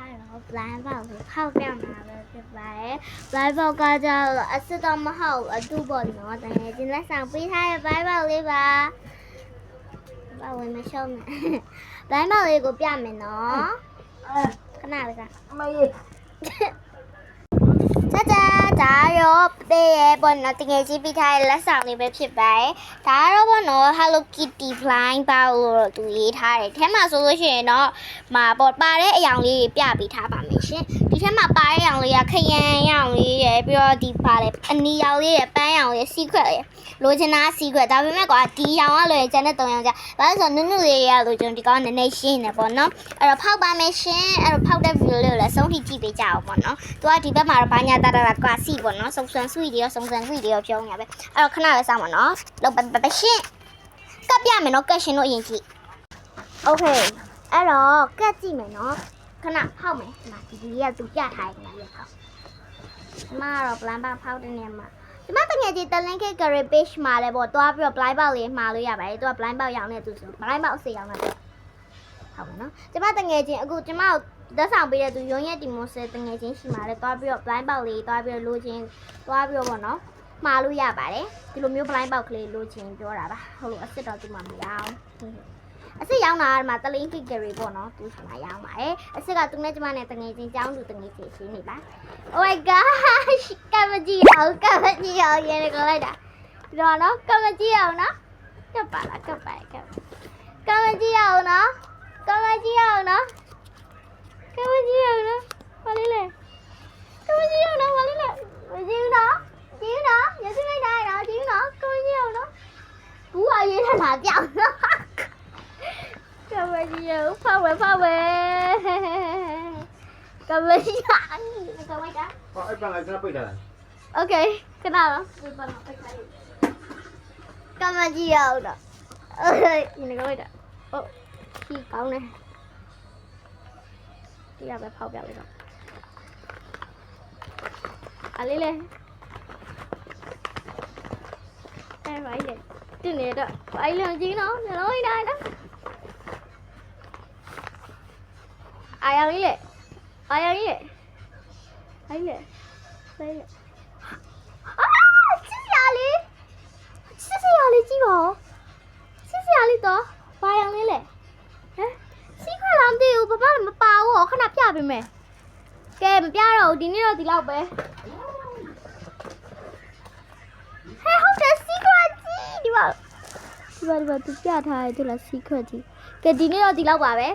ကတော့ blind box ကိုဖောက်ပြမှာပဲဖြစ်ပါတယ် blind box ကကြတော့အစစ်တော့မဟုတ်အတူပေါ့နော်တကယ်ချင်းလက်ဆောင်ပေးထားတဲ့ blind box လေးပါဘာဝင်မရှုံးနဲ့ blind box လေးကိုပြမယ်နော်ခဏလေးကအမကြီးဒါရောပေးရပေါ့နော်တကယ်ကြီးပြီးထားတဲ့လက်ဆောင်လေးပဲဖြစ်ပါတယ်ဒါတော့ပေါ့နော် Hello Kitty blind box လို့သူရေးထားတယ်ထဲမှာဆိုလို့ရှိရင်တော့မှာပေါ့ပါတဲ့အယောင်လေးပြပေးထားပါမယ်ရှင်ဒီထဲမှာပါတဲ့အယောင်လေးကခရမ်းရောင်လေးရယ်ပြီးတော့ဒီပါလေအနီရောင်လေးရယ်ပန်းရောင်ရယ် secret ရယ်လိုချင်တာ secret ဒါပေမဲ့ကွာဒီရောင်ကလွယ်ကျန်တဲ့3ရောင်ကြဘာလို့ဆိုနုနုလေးရလိုချင်ဒီကောင်နည်းနည်းရှင်းနေပေါ့နော်အဲ့တော့ဖောက်ပါမယ်ရှင်အဲ့တော့ဖောက်တဲ့ video လေးကိုလည်းဆုံးထိကြည့်ပေးကြအောင်ပေါ့နော်သူကဒီဘက်မှာတော့ဘာညာတာကွာစီပေါ့နော်စုံစမ်းဆွေတွေရောစုံစမ်းဆွေတွေရောပြောနေရပဲအဲ့တော့ခဏလေးစောင့်ပါနော်လောက်ပဲရှင်းကပ်ပြမယ်နော်ကတ်ရှင်တို့အရင်ကြည့်โอเคအဲ့တော့ကတ်ကြည့်မယ်နော်ခဏဖောက်မယ်ဒီမှာဒီလေးကသူပြထားတယ်ဒီဖောက်ဒီမှာတော့ plan ဖောက်တဲ့နေရာမှာဒီမှာတကယ်ကြီး link career page မှာလဲပေါ့တွားပြီးတော့ blind box လေးမှာလို့ရပါတယ်သူက blind box ရောင်းနေသူဆို blind box အစ်ရောင်းနေတယ်ဟုတ်ပါနော်ဒီမှာတကယ်ကြီးအခုဒီမှာလက်ဆောင်ပေးတဲ့သူရုံးရက်ဒီမိုဆယ်တငယ်ချင်းရှိမှာလဲတွားပြီးတော့ blind box လေးတွားပြီးတော့လိုချင်တွားပြီးတော့ပေါ့နော်မှားလို့ရပါတယ်ဒီလိုမျိုး blind box ကလေးလိုချင်ပြောတာပါဟုတ်လို့အစ်စ်တော့ဒီမှာမရအောင်အစ်စ်ရောင်းတာကဒီမှာတလင်း career ပေါ့နော်သူ့မှာရောင်းပါတယ်အစ်စ်ကသူနဲ့ကျမနဲ့တငယ်ချင်းကြောင်းသူတငယ်ချင်းရှင်းနေပါ Oh my gosh ကမကြီးအောင်ရင်းကိုလိုက်တာဒီတော့နော်ကမကြီးအောင်နော်ကပ်ပါလားကပ်ပါကပ်ကမကြီးအောင်နော်ကမကြီးအောင်နော်ကမကြီးအောင်နော်ဘာလဲလဲကမကြီးအောင်နော်ဘာလဲလဲမကြီးဘူးနော်ကြီးဘူးနော်ရစမိတ်တိုင်းနော်ကြီးဘူးနော်ကမကြီးအောင်နော်ဘူးအရေးထလာပြောင်းနော်ကမကြီးအောင်ဖောက်ဝဲကမကြီးအောင်ကမကြီးဟောအဲ့ပန်ကကျွန်တော်ပိတ်ထားတယ် Okay ခဏတော့ဒီပန်းပိတ်ထားရကမကြီးအောင်တော့ဒီနေ့ကလိုက်တာဟုတ်ခီကောင်းတယ်ဒီကပဲဖောက်ပြလိုက်တော့အလေးလေအဲ့ဘာလဲတင်းနေတော့ဘာလဲကြီးနော်ညလုံးလိုက်တာနော်အာယောင်ကြီးလေအာယောင်ကြီးလေအဲ့လေအဲ့လေစစ်စရာလေးကြည့်ပါဦးစစ်စရာလေးတော့ဘာရောင်လေးလဲဟမ်စီးခွက်လောင်တည်ဘူးဘာမှမပါဘူးခဏပြပေးမယ်ကဲမပြတော့ဘူးဒီနေ့တော့ဒီလောက်ပဲဟဲ့ဟုတ်တယ်စီးခွက်ကြီးဒီမှာသူပြထားတယ်သူလားစီးခွက်ကြီးကဲဒီနေ့တော့ဒီလောက်ပါပဲ